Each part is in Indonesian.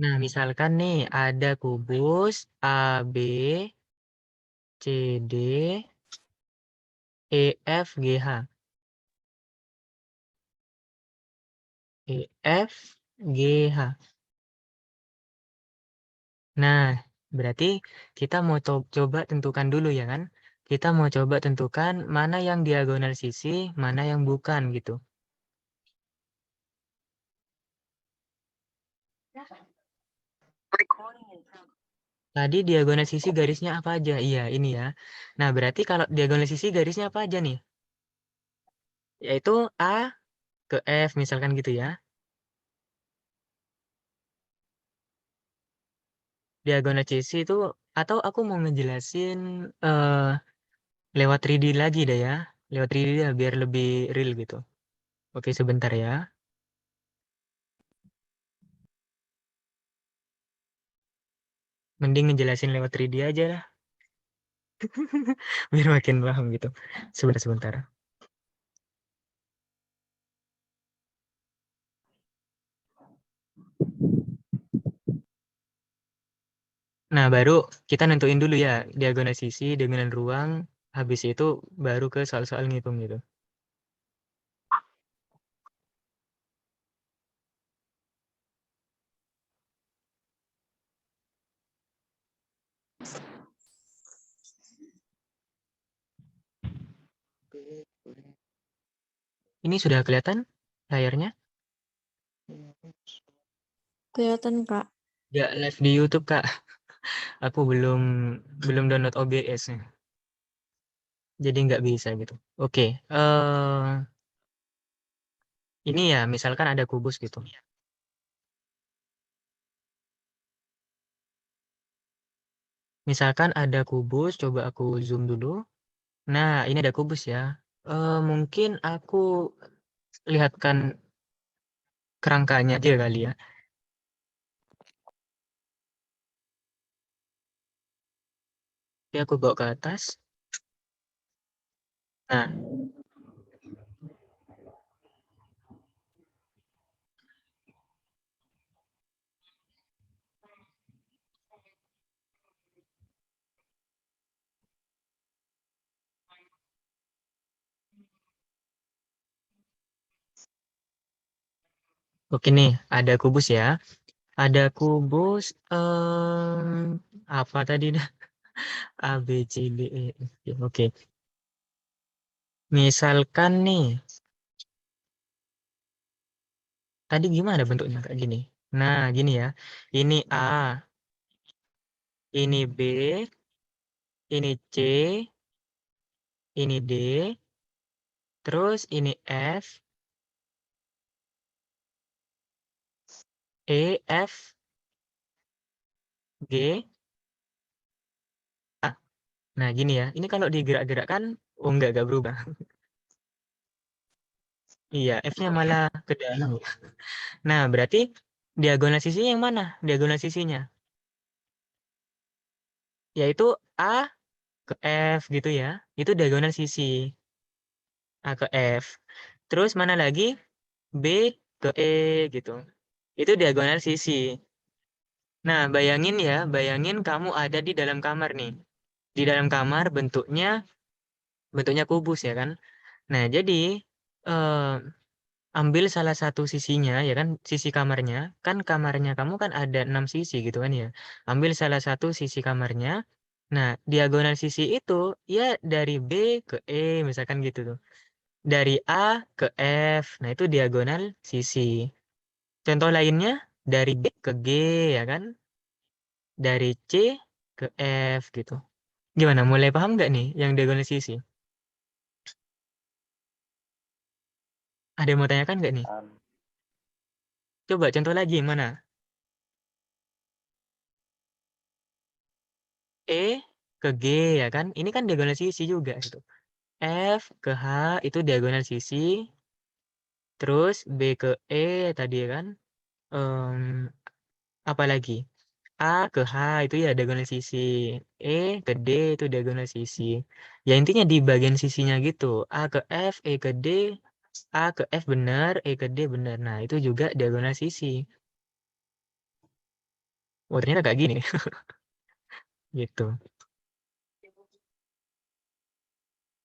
Nah, misalkan nih ada kubus AB, CD, EF, GH. EF, GH. Nah, berarti kita mau coba tentukan dulu ya kan? Kita mau coba tentukan mana yang diagonal sisi, mana yang bukan gitu. Tadi diagonal sisi garisnya apa aja? Iya, ini ya. Nah, berarti kalau diagonal sisi garisnya apa aja nih? Yaitu A ke F, misalkan gitu ya. Diagonal sisi itu, atau aku mau ngejelasin lewat 3D lagi deh ya. Lewat 3D ya, biar lebih real gitu. Oke, sebentar ya. Mending ngejelasin lewat 3D aja lah. Biar makin paham gitu. Sebentar-sebentar. Nah, baru kita nentuin dulu ya diagonal sisi, diagonal ruang. Habis itu baru ke soal-soal ngitung gitu. Ini sudah kelihatan layarnya? Kelihatan, Kak. Ya, live di YouTube, Kak. Aku belum belum download OBS-nya. Jadi nggak bisa gitu. Oke, ini ya misalkan ada kubus gitu. Misalkan ada kubus, coba aku zoom dulu. Nah, ini ada kubus ya. Mungkin aku lihatkan kerangkanya aja kali ya. Oke, aku bawa ke atas. Nah, oke nih, ada kubus ya. Ada kubus, apa tadi dah? A, B, C, D, E, F, G. Oke. Misalkan nih, tadi gimana bentuknya kayak gini? Nah, gini ya. Ini A, ini B, ini C, ini D, terus ini F, E, F, G, A. Nah, gini ya. Ini kalau digerak-gerakkan, oh enggak berubah. Iya, F-nya malah ke dalam. Nah, berarti diagonal sisinya yang mana? Diagonal sisinya. Yaitu A ke F gitu ya. Itu diagonal sisi. A ke F. Terus mana lagi? B ke E gitu. Itu diagonal sisi. Nah, bayangin ya, bayangin kamu ada di dalam kamar nih. Di dalam kamar bentuknya kubus ya kan. Nah, jadi eh, ambil salah satu sisinya ya kan, sisi kamarnya. Kan kamarnya kamu kan ada 6 sisi gitu kan ya. Ambil salah satu sisi kamarnya. Nah, diagonal sisi itu ya dari B ke E misalkan gitu tuh. Dari A ke F. Nah, itu diagonal sisi. Contoh lainnya dari B ke G ya kan. Dari C ke F gitu. Gimana? Mulai paham nggak nih yang diagonal sisi? Ada yang mau tanyakan nggak nih? Coba contoh lagi mana? E ke G ya kan? Ini kan diagonal sisi juga gitu. F ke H itu diagonal sisi. Terus B ke E tadi ya kan? Em, apa lagi? A ke H itu ya diagonal sisi. E ke D itu diagonal sisi. Ya intinya di bagian sisinya gitu. A ke F, E ke D, A ke F benar, E ke D benar. Nah, itu juga diagonal sisi. Oh, ternyata kayak gini. Gitu.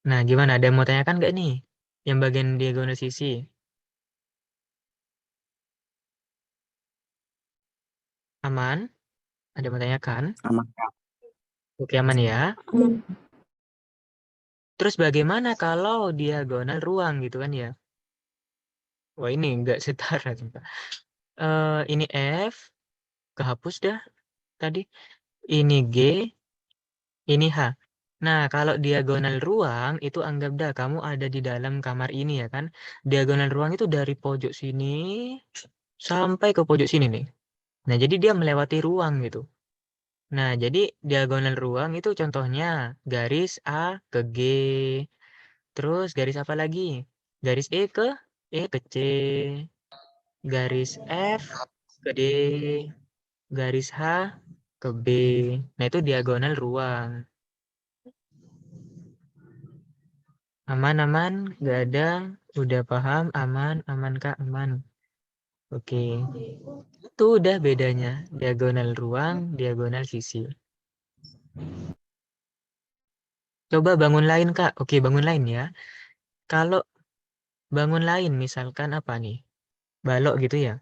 Nah, gimana? Ada yang mau tanyakan nggak nih? Yang bagian diagonal sisi. Aman? Ada yang mau tanyakan? Aman, Kak. Oke, aman ya. Aman. Terus bagaimana kalau diagonal ruang gitu kan ya? Wah, ini nggak setara. Sumpah. Ini F, kehapus dah tadi. Ini G, ini H. Nah, kalau diagonal ruang itu anggap dah kamu ada di dalam kamar ini ya kan. Diagonal ruang itu dari pojok sini sampai ke pojok sini nih. Nah, jadi dia melewati ruang gitu. Nah, jadi diagonal ruang itu contohnya garis A ke G. Terus garis apa lagi? Garis E ke C. Garis F ke D. Garis H ke B. Nah, itu diagonal ruang. Aman-aman, gak ada. Udah paham? Aman, aman Kak, aman. Oke. Itu udah bedanya. Diagonal ruang, diagonal sisi. Coba bangun lain Kak. Oke, bangun lain ya. Kalau bangun lain misalkan apa nih? Balok gitu ya.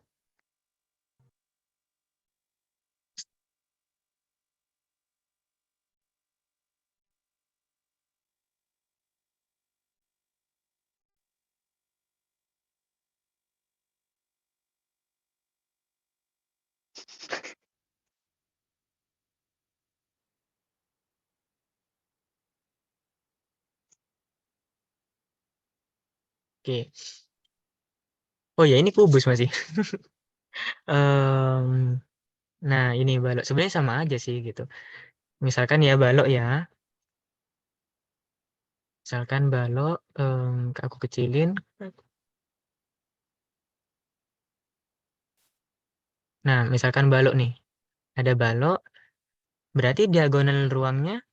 Oke. Oh ya, ini kubus masih. Em, nah, ini balok. Sebenarnya sama aja sih gitu. Misalkan ya balok ya. Misalkan balok, aku kecilin. Nah, misalkan balok nih. Ada balok, berarti diagonal ruangnya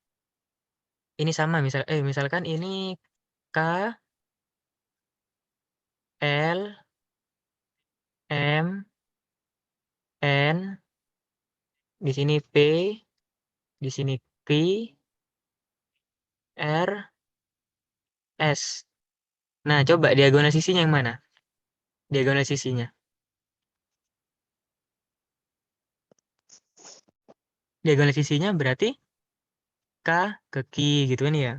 ini sama. Misalkan ini K, L, M, N, di sini P, di sini Q, R, S. Nah, coba diagonal sisinya yang mana? Diagonal sisinya. Diagonal sisinya berarti K ke Q gitu kan ya.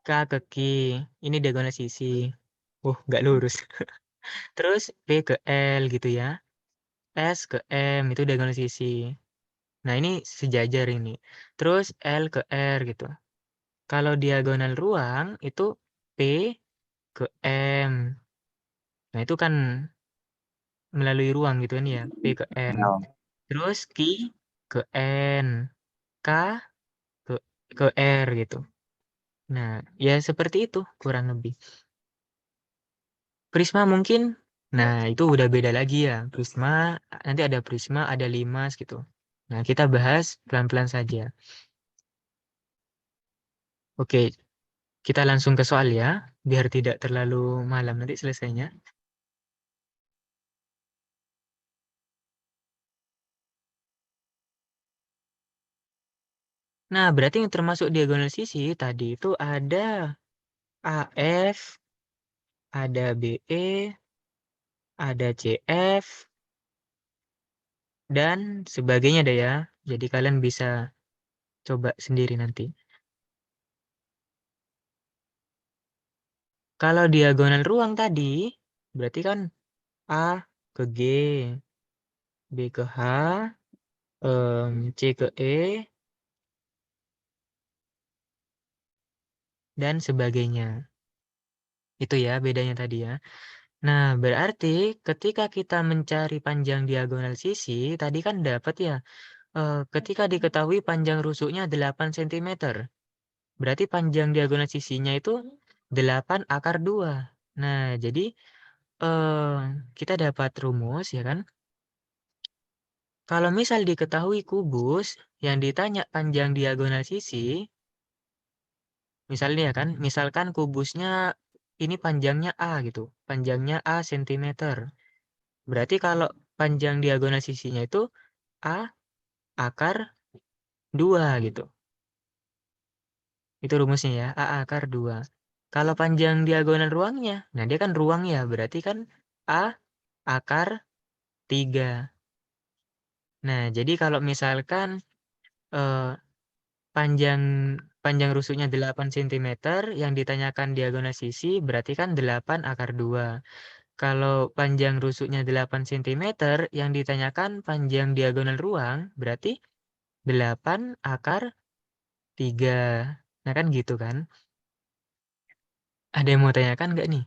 K ke Q. Ini diagonal sisi. Nggak lurus. Terus P ke L gitu ya. S ke M itu diagonal sisi. Nah, ini sejajar ini. Terus L ke R gitu. Kalau diagonal ruang itu P ke M. Nah, itu kan melalui ruang gitu kan ya. P ke M. Ya. Terus Q ke N. K ke R gitu. Nah, ya seperti itu kurang lebih. Prisma mungkin, nah itu udah beda lagi ya. Prisma, nanti ada prisma, ada limas gitu. Nah, kita bahas pelan-pelan saja. Oke, kita langsung ke soal ya, biar tidak terlalu malam nanti selesainya. Nah, berarti yang termasuk diagonal sisi tadi itu ada AF, ada BE, ada CF, dan sebagainya deh ya. Jadi kalian bisa coba sendiri nanti. Kalau diagonal ruang tadi, berarti kan A ke G, B ke H, C ke E, dan sebagainya. Itu ya bedanya tadi ya. Nah, berarti ketika kita mencari panjang diagonal sisi, tadi kan dapat ya, ketika diketahui panjang rusuknya 8 cm, berarti panjang diagonal sisinya itu 8 akar 2. Nah, jadi eh, kita dapat rumus ya kan. Kalau misal diketahui kubus yang ditanya panjang diagonal sisi, misalnya ya kan, misalkan kubusnya ini panjangnya A gitu, panjangnya A cm. Berarti kalau panjang diagonal sisinya itu A akar 2 gitu. Itu rumusnya ya, A akar 2. Kalau panjang diagonal ruangnya, nah dia kan ruang ya, berarti kan A akar 3. Nah, jadi kalau misalkan eh, panjang panjang rusuknya 8 cm, yang ditanyakan diagonal sisi, berarti kan 8 akar 2. Kalau panjang rusuknya 8 cm, yang ditanyakan panjang diagonal ruang, berarti 8 akar 3. Nah, kan gitu kan? Ada yang mau tanyakan nggak nih?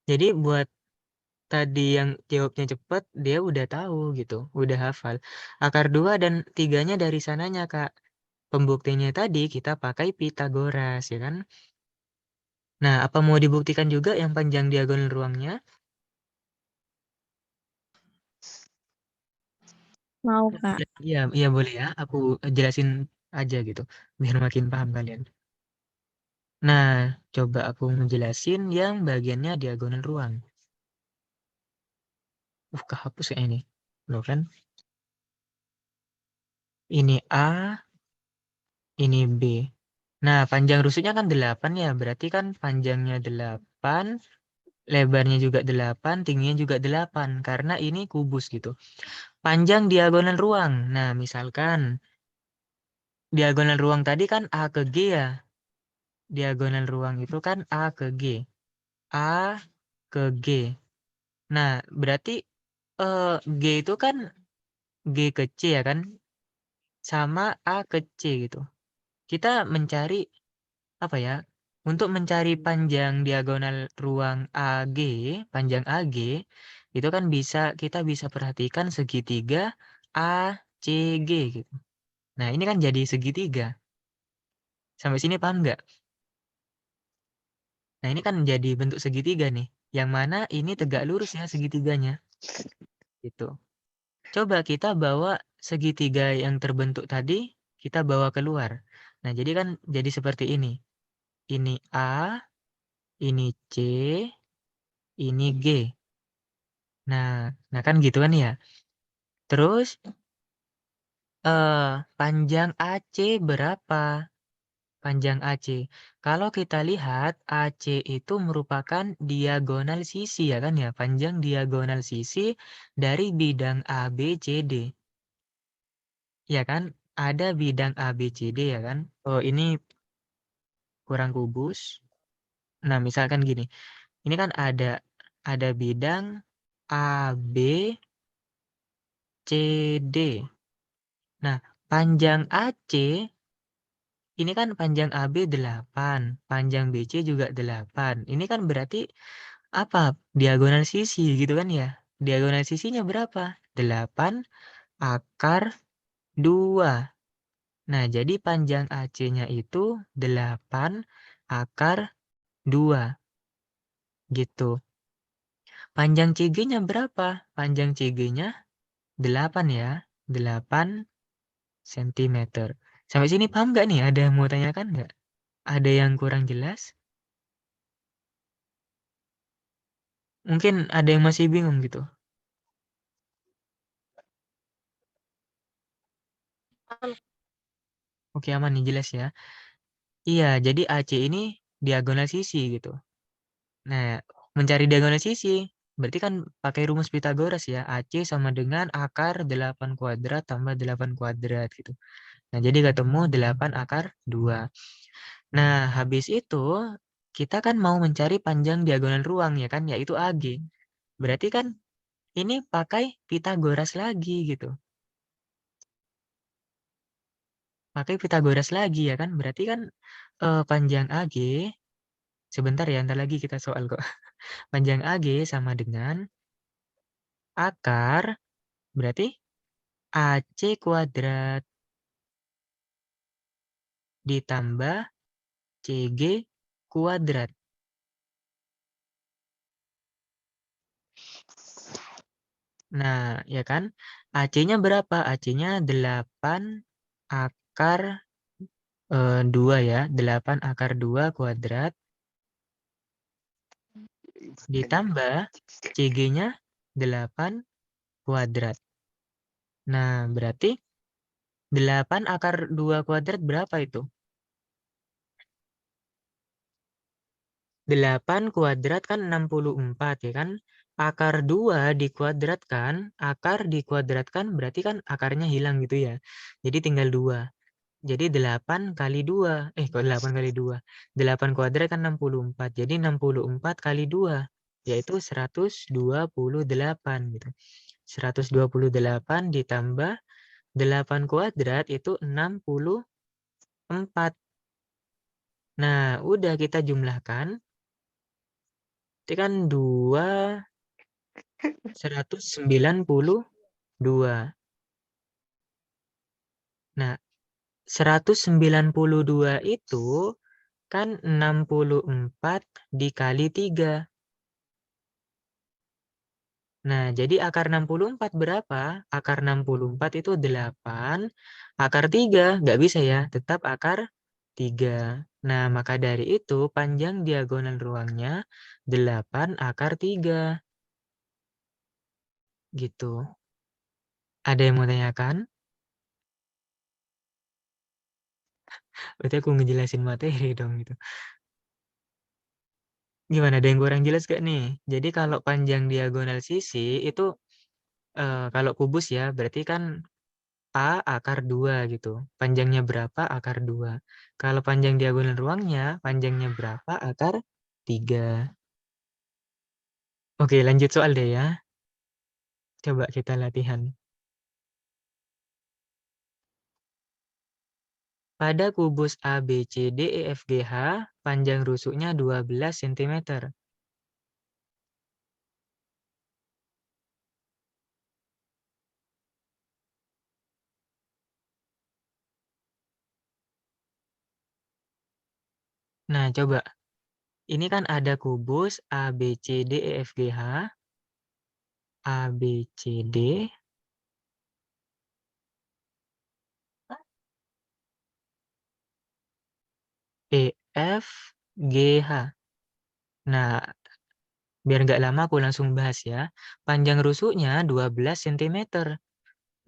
Jadi buat tadi yang jawabnya cepat, dia udah tahu gitu, udah hafal. Akar 2 dan 3-nya dari sananya, Kak. Pembuktiannya tadi kita pakai Pitagoras, ya kan? Nah, apa mau dibuktikan juga yang panjang diagonal ruangnya? Mau, Kak. Iya, iya boleh ya. Aku jelasin aja gitu, biar makin paham kalian. Nah, coba aku ngejelasin yang bagiannya diagonal ruang. Kehapus kayak ini. Loh kan? Ini A, ini B. Nah, panjang rusuknya kan 8 ya, berarti kan panjangnya 8, lebarnya juga 8, tingginya juga 8, karena ini kubus gitu. Panjang diagonal ruang. Nah, misalkan diagonal ruang tadi kan A ke G ya. Diagonal ruang itu kan A ke G. A ke G. Nah, berarti G itu kan G ke C ya kan? Sama A ke C gitu. Kita mencari apa ya? Untuk mencari panjang diagonal ruang AG, panjang AG, itu kan kita bisa perhatikan segitiga ACG gitu. Nah, ini kan jadi segitiga. Sampai sini paham nggak? Nah, ini kan jadi bentuk segitiga nih. Yang mana ini tegak lurus ya segitiganya. Gitu. Coba kita bawa segitiga yang terbentuk tadi, kita bawa keluar. Nah, jadi kan jadi seperti ini. Ini A, ini C, ini G. Nah kan gitu kan ya. Terus panjang AC berapa? Panjang AC. Kalau kita lihat AC itu merupakan diagonal sisi ya kan ya, panjang diagonal sisi dari bidang ABCD. Ya kan? Ada bidang ABCD ya kan? Oh, ini kurang kubus. Nah, misalkan gini. Ini kan ada bidang ABCD. Nah, panjang AC ini kan panjang AB 8, panjang BC juga 8. Ini kan berarti apa? Diagonal sisi gitu kan ya. Diagonal sisinya berapa? 8 akar 2. Nah, jadi panjang AC-nya itu 8 akar 2 gitu. Panjang CG-nya berapa? Panjang CG-nya 8 ya. 8 cm. Sampai sini paham nggak nih? Ada yang mau tanyakan nggak? Ada yang kurang jelas? Mungkin ada yang masih bingung gitu. Oke, aman nih, jelas ya. Iya, jadi AC ini diagonal sisi gitu. Nah, mencari diagonal sisi, berarti kan pakai rumus Pitagoras ya. AC sama dengan akar 8 kuadrat tambah 8 kuadrat gitu. Nah, jadi ketemu 8 akar 2. Nah, habis itu kita kan mau mencari panjang diagonal ruang ya kan, yaitu AG. Berarti kan ini pakai Pitagoras lagi gitu. Pakai Pitagoras lagi ya kan, berarti kan panjang AG, sebentar ya, ntar lagi kita soal kok. Panjang AG sama dengan akar, berarti AC kuadrat ditambah CG kuadrat. Nah, ya kan? AC-nya berapa? AC-nya 8 akar 2 ya. 8 akar 2 kuadrat ditambah CG-nya 8 kuadrat. Nah, berarti 8 akar 2 kuadrat berapa itu? 8 kuadrat kan 64 ya kan? Akar 2 dikuadratkan, akar dikuadratkan berarti kan akarnya hilang gitu ya. Jadi tinggal 2. Jadi 8 kali 2. Kok 8 kali 2? 8 kuadrat kan 64. Jadi 64 kali 2 yaitu 128 gitu. 128 ditambah 8 kuadrat itu 64. Nah, udah kita jumlahkan. Itu kan 2, 192. Nah, 192 itu kan 64 dikali 3. Nah, jadi akar 64 berapa? Akar 64 itu 8. Akar 3, nggak bisa ya, tetap akar 3. Nah, maka dari itu panjang diagonal ruangnya 8 akar 3. Gitu. Ada yang mau tanyakan? Berarti aku ngejelasin materi dong gitu. Gimana, ada yang kurang jelas gak nih? Jadi kalau panjang diagonal sisi itu kalau kubus ya, berarti kan A akar 2 gitu. Panjangnya berapa? Akar 2. Kalau panjang diagonal ruangnya, panjangnya berapa? Akar 3. Oke, lanjut soal deh ya. Coba kita latihan. Pada kubus ABCDEFGH, panjang rusuknya 12 cm. Nah, coba. Ini kan ada kubus ABCDEFGH. ABCD EFGH. Nah, biar nggak lama aku langsung bahas ya. Panjang rusuknya 12 cm.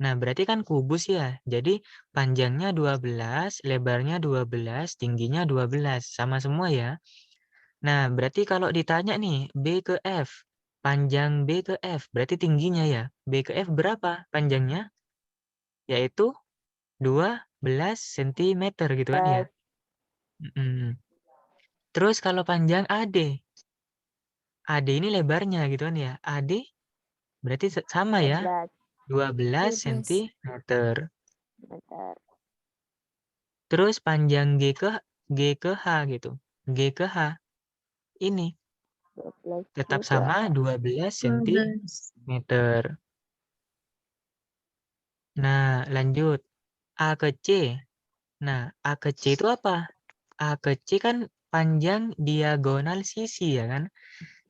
Nah, berarti kan kubus ya. Jadi panjangnya 12, lebarnya 12, tingginya 12. Sama semua ya. Nah, berarti kalau ditanya nih, B ke F. Panjang B ke F, berarti tingginya ya. B ke F berapa panjangnya? Yaitu 12 cm gitu kan ya. Terus kalau panjang AD. AD ini lebarnya gitu kan ya. AD berarti sama ya. 12 12 cm. Bentar. Terus panjang G ke H gitu. G ke H ini 12 tetap juga. sama 12 12. cm. Nah, lanjut. A ke C. Nah, A ke C itu apa? A ke C kan panjang diagonal sisi ya kan?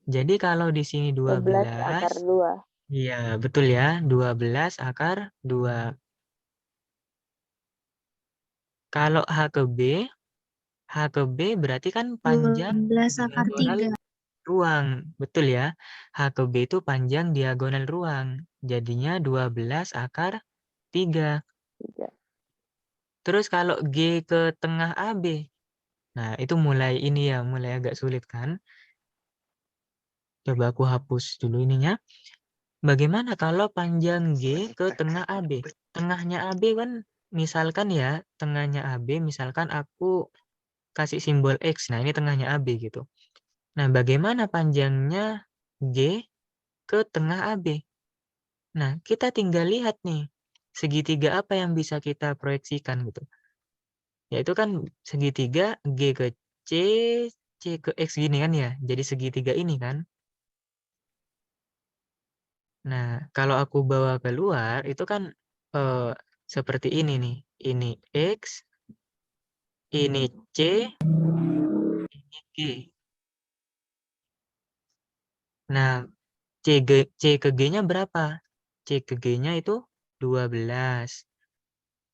Jadi kalau di sini 12 akar 12, 2. iya betul ya, 12 akar 2. Kalau H ke B berarti kan panjang 12 akar diagonal 3. ruang. Betul ya. H ke B itu panjang diagonal ruang. Jadinya 12 akar 3. 3. Terus kalau G ke tengah AB. Nah, itu mulai ini ya, mulai agak sulit kan. Coba aku hapus dulu ininya. Bagaimana kalau panjang G ke tengah AB? Tengahnya AB kan misalkan ya, tengahnya AB misalkan aku kasih simbol X. Nah, ini tengahnya AB gitu. Nah, bagaimana panjangnya G ke tengah AB? Nah, kita tinggal lihat nih, segitiga apa yang bisa kita proyeksikan gitu. Yaitu kan segitiga G ke C, C ke X gini kan ya. Jadi segitiga ini kan. Nah, kalau aku bawa keluar, itu kan seperti ini nih. Ini X, ini C, ini G. Nah, C ke G-nya berapa? C ke G-nya itu 12.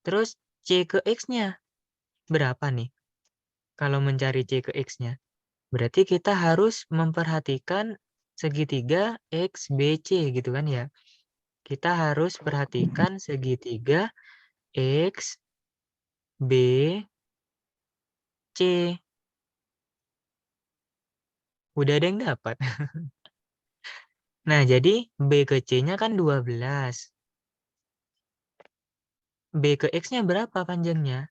Terus C ke X-nya berapa nih? Kalau mencari C ke X-nya. Berarti kita harus memperhatikan segitiga XBC gitu kan ya. Kita harus perhatikan segitiga X, B, C. Udah ada yang dapat. Nah, jadi B ke C-nya kan 12. B ke X-nya berapa panjangnya?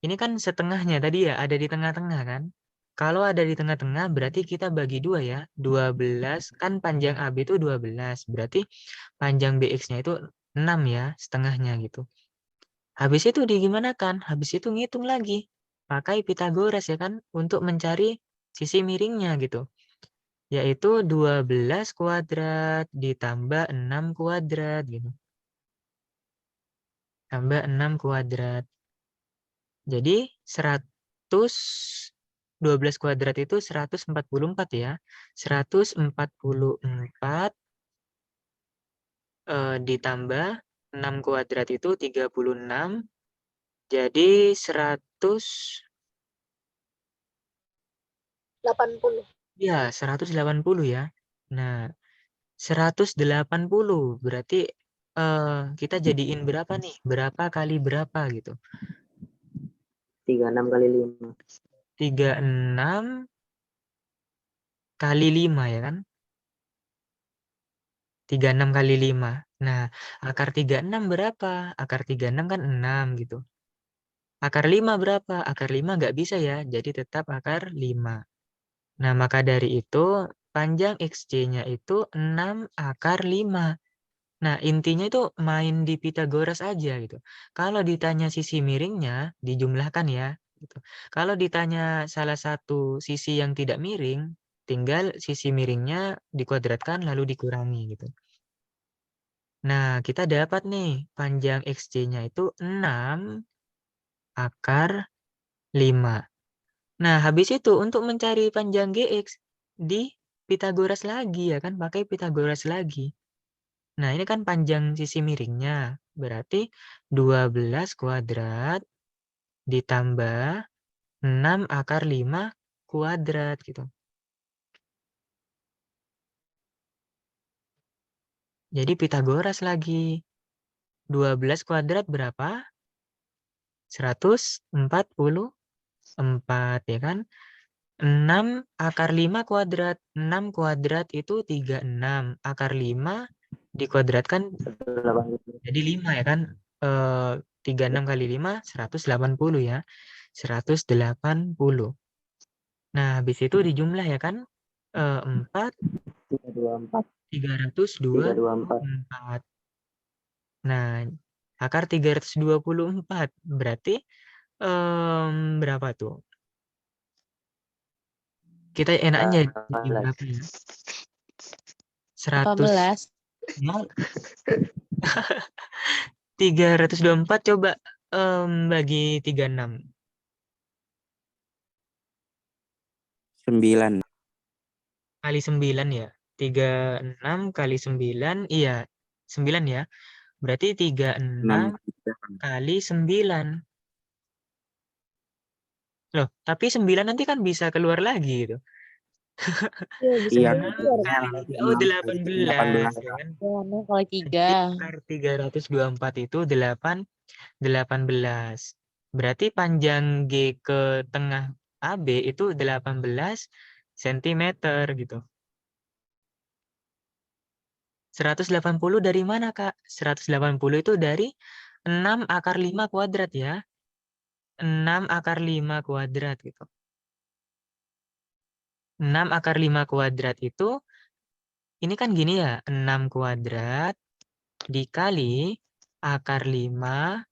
Ini kan setengahnya tadi ya, ada di tengah-tengah kan? Kalau ada di tengah-tengah berarti kita bagi 2 ya. 12 kan panjang AB itu 12. Berarti panjang BX-nya itu 6 ya, setengahnya gitu. Habis itu digimanakan? Habis itu ngitung lagi. Pakai Pitagoras ya kan untuk mencari sisi miringnya gitu. Yaitu 12 kuadrat ditambah 6 kuadrat gitu. Tambah 6 kuadrat. Jadi 12 kuadrat itu 144 ya. 144 ditambah 6 kuadrat itu 36. Jadi 80. ya 180 ya. Nah, 180 berarti kita jadiin berapa nih? Berapa kali berapa gitu? 36 kali 5. 36 kali 5 ya kan? 36 kali 5. Nah, akar 36 berapa? Akar 36 kan 6 gitu. Akar 5 berapa? Akar 5 nggak bisa ya, jadi tetap akar 5. Nah, maka dari itu panjang XC-nya itu 6 akar 5. Nah, intinya itu main di Pitagoras aja gitu. Kalau ditanya sisi miringnya, dijumlahkan ya. Gitu. Kalau ditanya salah satu sisi yang tidak miring, tinggal sisi miringnya dikuadratkan lalu dikurangi gitu. Nah, kita dapat nih panjang XC-nya itu 6 akar 5. Nah, habis itu untuk mencari panjang GX di Pitagoras lagi ya kan, pakai Pitagoras lagi. Nah, ini kan panjang sisi miringnya. Berarti 12 kuadrat ditambah 6 akar 5 kuadrat gitu. Jadi Pitagoras lagi. 12 kuadrat berapa? 144 ya kan? 6 akar 5 kuadrat. 6 kuadrat itu 36. Akar 5 dikuadratkan jadi 5 ya kan? 36 kali 5, 180 ya. 180. Nah, habis itu dijumlah ya kan? 4, 324. 324. 324. Nah, akar 324. Berarti berapa tuh? Kita enaknya jadi berapa ya? 100. 18. Mau 324 coba bagi 36. 9. Kali 9 ya. 36 kali 9, iya 9 ya. Berarti 36 6. kali 9. Loh, tapi 9 nanti kan bisa keluar lagi gitu. Iya, bisa Iya. 6 keluar. kali, oh 18 ya kan. Ya, kalau 3. Jadi akar 324 itu 18. Berarti panjang G ke tengah AB itu 18 cm gitu. 180 dari mana, Kak? 180 itu dari 6 akar 5 kuadrat ya. 6 akar 5 kuadrat gitu. 6 akar 5 kuadrat itu, ini kan gini ya, 6 kuadrat dikali akar 5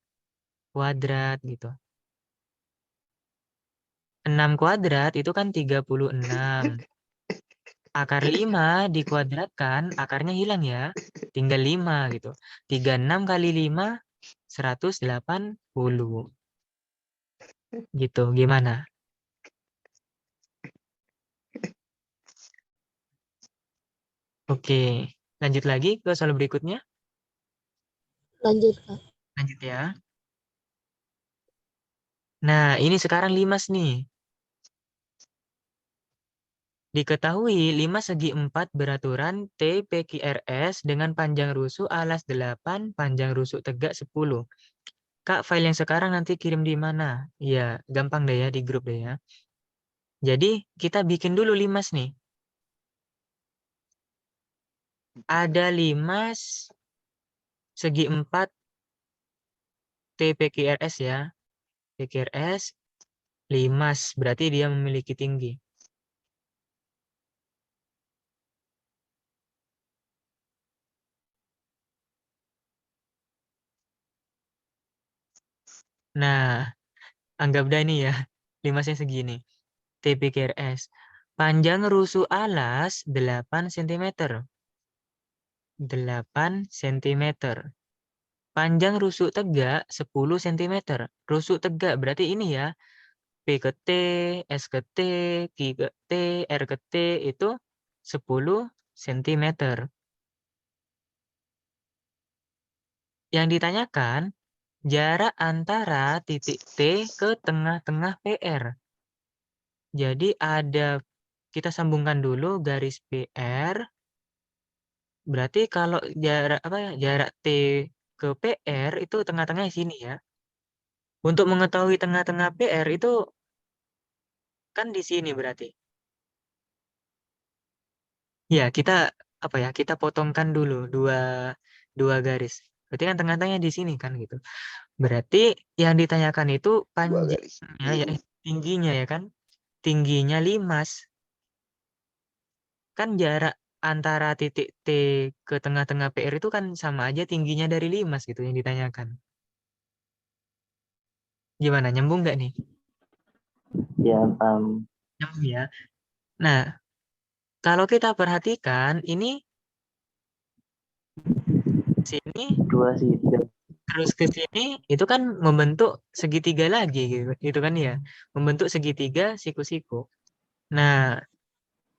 kuadrat gitu. 6 kuadrat itu kan 36. Akar 5 dikuadratkan, akarnya hilang ya. Tinggal 5 gitu. 36 kali 5, 180. Gitu, gimana? Oke, lanjut lagi ke soal berikutnya. Lanjut, Kak. Lanjut ya. Nah, ini sekarang 5 nih. Diketahui 5 segi 4 beraturan T PQRS dengan panjang rusuk alas 8, panjang rusuk tegak 10. Kak, file yang sekarang nanti kirim di mana? Ya, gampang deh ya, di grup deh ya. Jadi, kita bikin dulu limas nih. Ada limas segi 4 T PQRS ya. PQRS limas, berarti dia memiliki tinggi. Nah, anggap dah ini ya, limasnya segini. TPQRS. Panjang rusuk alas 8 cm. 8 cm. Panjang rusuk tegak 10 cm. Rusuk tegak berarti ini ya. P ke T, S ke T, Q ke T, R ke T itu 10 cm. Yang ditanyakan, jarak antara titik T ke tengah-tengah PR. Jadi kita sambungkan dulu garis PR. Berarti kalau jarak T ke PR itu tengah-tengahnya sini ya. Untuk mengetahui tengah-tengah PR itu kan di sini berarti. Ya, kita potongkan dulu dua garis. Berarti kan tengah-tengahnya di sini kan gitu. Berarti yang ditanyakan itu panjangnya ya, tingginya ya kan. Tingginya limas. Kan jarak antara titik T ke tengah-tengah PR itu kan sama aja tingginya dari limas gitu yang ditanyakan. Gimana, nyambung nggak nih? Ya, Nyambung ya. Nah, kalau kita perhatikan ini sini 2 sih, 3. terus ke sini itu kan membentuk segitiga lagi gitu kan ya. Membentuk segitiga siku-siku. Nah,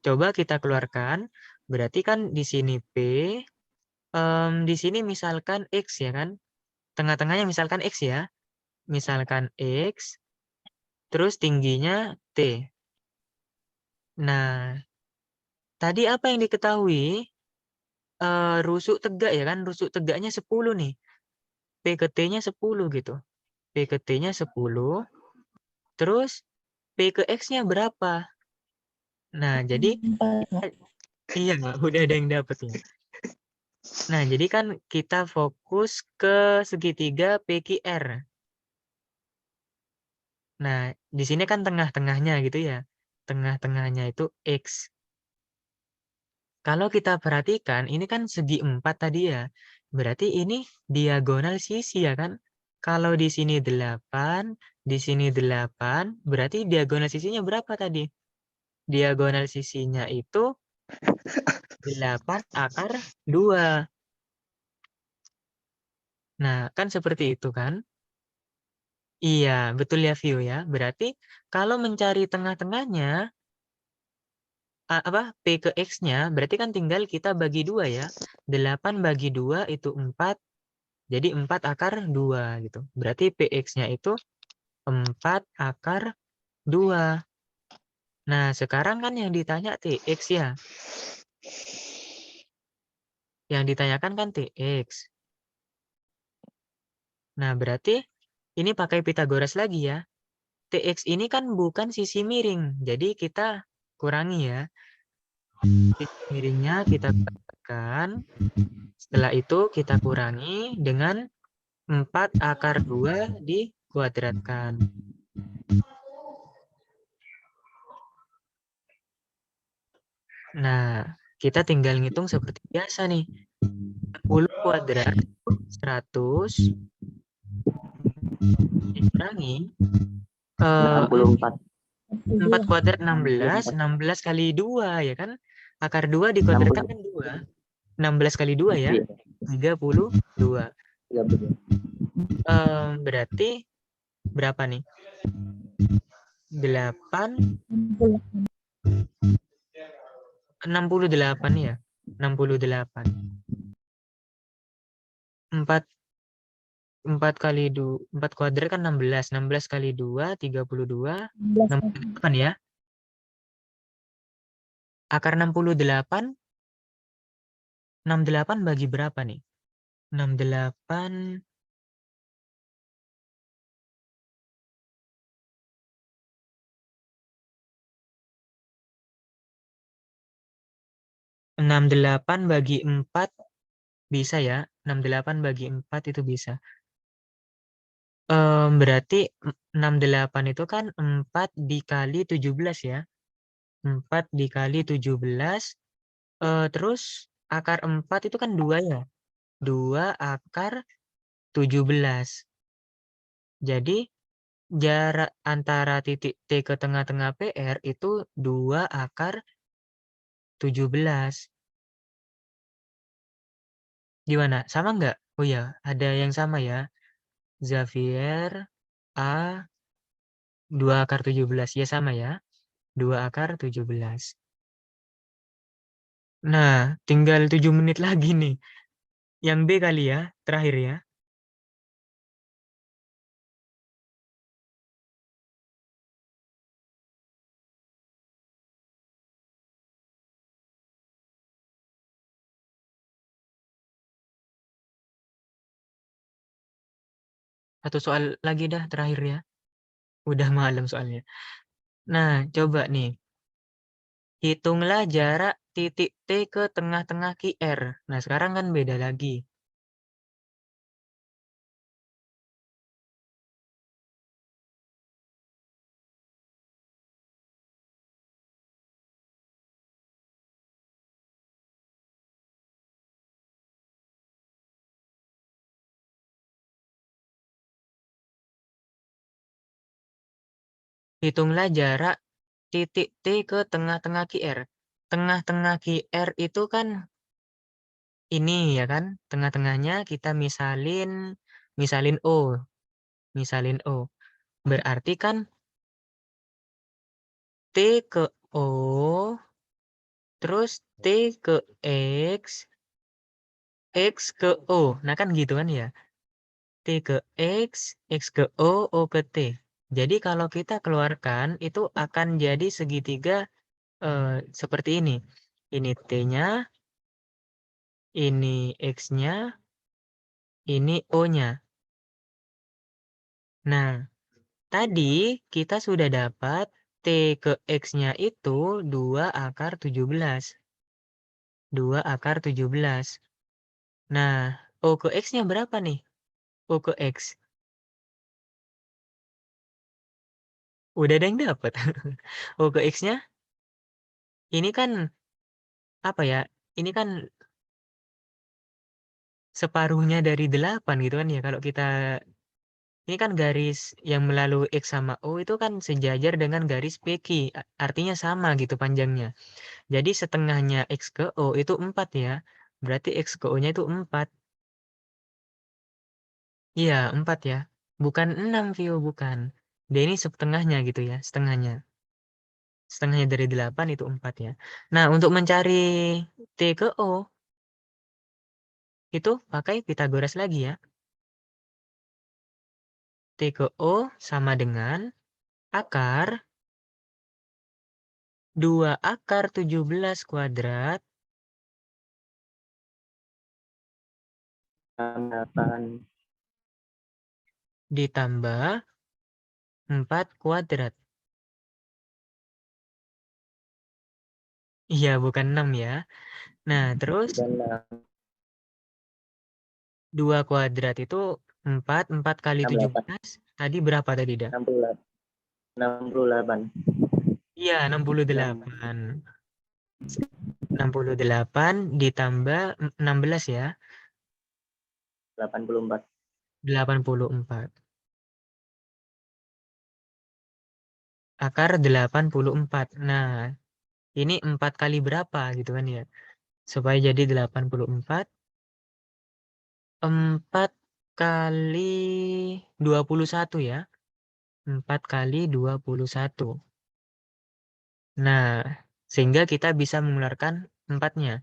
coba kita keluarkan. Berarti kan di sini P, di sini misalkan X ya kan. Tengah-tengahnya misalkan X ya. Misalkan X, terus tingginya T. Nah, tadi apa yang diketahui? Rusuk tegak ya kan. Rusuk tegaknya 10 nih. P ke T-nya 10 gitu. P ke T-nya 10. Terus P ke X-nya berapa? Nah, jadi iya, udah ada yang dapat ya. Nah, jadi kan kita fokus ke segitiga PQR. Nah, di sini kan tengah-tengahnya gitu ya. Tengah-tengahnya itu X. Kalau kita perhatikan, ini kan segi 4 tadi ya. Berarti ini diagonal sisi ya kan? Kalau di sini 8, di sini 8, berarti diagonal sisinya berapa tadi? Diagonal sisinya itu 8 akar 2. Nah, kan seperti itu kan? Iya, betul ya View ya. Berarti kalau mencari tengah-tengahnya, P ke X-nya, berarti kan tinggal kita bagi 2 ya. 8 bagi 2 itu 4, jadi 4 akar 2 gitu. Berarti PX-nya itu 4 akar 2. Nah, sekarang kan yang ditanya TX ya. Yang ditanyakan kan TX. Nah, berarti ini pakai Pitagoras lagi ya. TX ini kan bukan sisi miring, jadi kita kurangi ya. Sisi miringnya kita katakan. Setelah itu kita kurangi dengan 4 akar 2 dikuadratkan. Nah, kita tinggal ngitung seperti biasa nih. 10 kuadrat 100 dikurangi 64. 4 kuadrat 16, 16 kali 2 ya kan? Akar 2 dikuadratkan kan 2. 16 kali 2 ya. 32. Berarti berapa nih? 8 68 ya. 68. 4 kali 4 kuadrat kan 16. 16 kali 2 32. 68 ya. akar 68 bagi berapa nih? 68 bagi 4 bisa ya. 68 bagi 4 itu bisa. Berarti 68 itu kan 4 dikali 17 ya. 4 dikali 17. Terus akar 4 itu kan 2 ya. 2 akar 17. Jadi jarak antara titik T ke tengah-tengah PR itu 2 akar 17. Gimana? Sama nggak? Oh ya, ada yang sama ya. Xavier A 2 akar 17. Ya sama ya. 2 akar 17. Nah, tinggal 7 menit lagi nih. Yang B kali ya, terakhir ya. Satu soal lagi dah terakhir ya. Udah malam soalnya. Nah, coba nih. Hitunglah jarak titik T ke tengah-tengah QR. Nah, sekarang kan beda lagi. Hitunglah jarak titik T ke tengah-tengah QR. Tengah-tengah QR itu kan ini ya kan? Tengah-tengahnya kita misalin O. Misalin O. Berarti kan T ke O, terus T ke X, X ke O. Nah kan gitu kan ya? T ke X ke O ke T. Jadi kalau kita keluarkan itu akan jadi segitiga seperti ini. Ini T-nya, ini X-nya, ini O-nya. Nah, tadi kita sudah dapat T ke X-nya itu 2 akar 17. 2 akar 17. Nah, O ke X-nya berapa nih? O ke X. Udah ada yang dapat. O ke X-nya ini kan apa ya? Ini kan separuhnya dari 8 gitu kan ya. Kalau kita ini kan garis yang melalui X sama O itu kan sejajar dengan garis PQ. Artinya sama gitu panjangnya. Jadi setengahnya X ke O itu 4 ya. Berarti X ke O-nya itu 4. Iya, 4 ya. Bukan 6, Vio, bukan. Dia ini setengahnya gitu ya, setengahnya. Setengahnya dari 8 itu 4 ya. Nah, untuk mencari T ke O, itu pakai Pitagoras lagi ya. T ke O sama dengan akar 2 akar 17 kuadrat 8. ditambah 4 kuadrat. Iya, bukan 6 ya. Nah, terus Dan 2 kuadrat itu 4 kali 68. 17. Tadi berapa tadi, Dak? 68. 68. Iya, 68. 68 ditambah 16 ya. 84. 84. Akar 84. Nah, ini 4 kali berapa gitu kan ya. Supaya jadi 84. 4 kali 21 ya. 4 kali 21. Nah, sehingga kita bisa mengeluarkan 4-nya.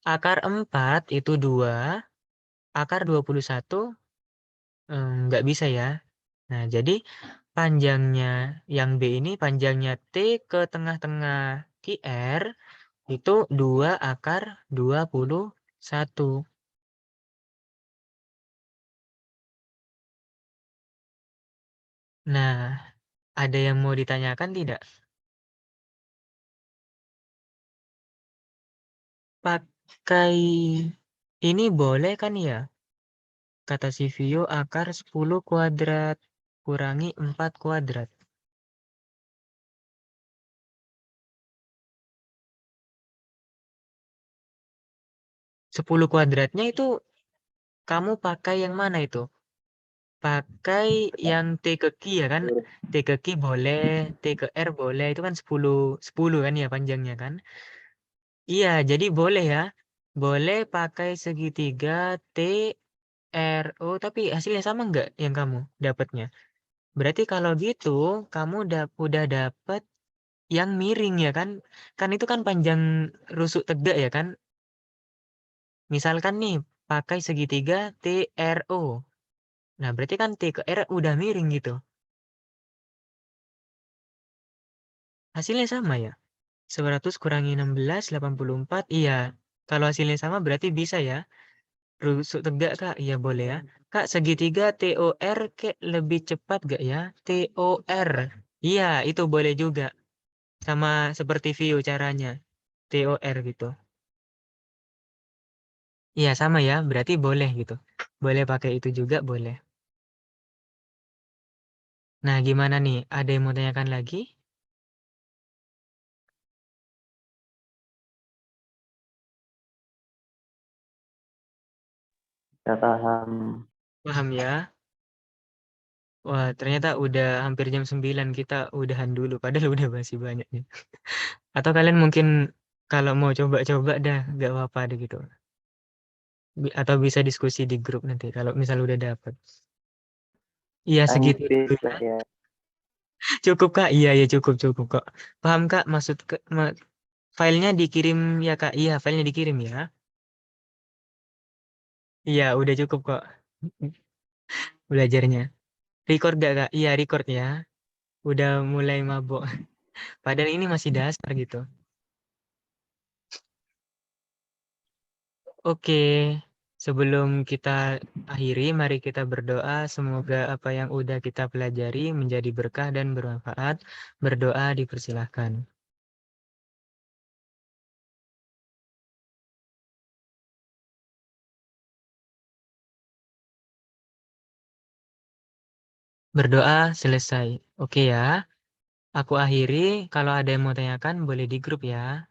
Akar 4 itu 2. Akar 21 nggak bisa ya. Nah, jadi panjangnya yang B ini panjangnya T ke tengah-tengah QR Itu 2 akar 21. Nah, ada yang mau ditanyakan tidak? Pakai ini boleh kan ya? Kata si Vio, akar 10 kuadrat kurangi 4 kuadrat. 10 kuadratnya itu kamu pakai yang mana itu? Pakai yang T ke Q ya kan? T ke Q boleh, T ke R boleh. Itu kan 10 kan ya panjangnya kan? Iya, jadi boleh ya. Boleh pakai segitiga T, R, O, tapi hasilnya sama nggak yang kamu dapatnya? Berarti kalau gitu, kamu udah dapet yang miring ya kan? Kan itu kan panjang rusuk tegak ya kan? Misalkan nih, pakai segitiga TRO. Nah, berarti kan T ke R udah miring gitu. Hasilnya sama ya? 100 kurangi 16, 84. Iya. Kalau hasilnya sama berarti bisa ya? Rusuk tegak, Kak? Iya, boleh ya. Kak, segitiga TOR kayak lebih cepat gak ya? TOR. Iya, itu boleh juga. Sama seperti view caranya. TOR gitu. Iya, sama ya. Berarti boleh gitu. Boleh pakai itu juga, boleh. Nah, gimana nih? Ada yang mau tanyakan lagi? Saya paham. Paham ya? Wah, ternyata udah hampir jam 9 kita udahan dulu. Padahal udah masih banyak nih. Atau kalian mungkin kalau mau coba-coba dah, gak apa-apa deh gitu. Atau bisa diskusi di grup nanti kalau misal udah dapet. Iya, segitu dulu Lanjut ya. lah ya. Cukup, Kak? Iya, ya cukup kok. Paham, Kak? Maksud ke, filenya dikirim ya, Kak? Iya, filenya dikirim ya. Iya, udah cukup kok belajarnya. Record gak, Kak? Iya, record ya. Udah mulai mabuk. Padahal ini masih dasar gitu. Oke, sebelum kita akhiri, mari kita berdoa. Semoga apa yang udah kita pelajari menjadi berkah dan bermanfaat. Berdoa dipersilahkan. Berdoa selesai. Oke ya, aku akhiri. Kalau ada yang mau tanyakan, boleh di grup ya.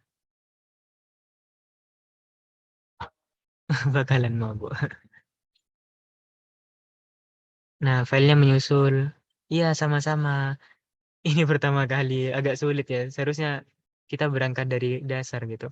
Bakalan mabuk. Nah, filenya menyusul. Iya, sama-sama. Ini pertama kali, agak sulit ya. Seharusnya kita berangkat dari dasar gitu.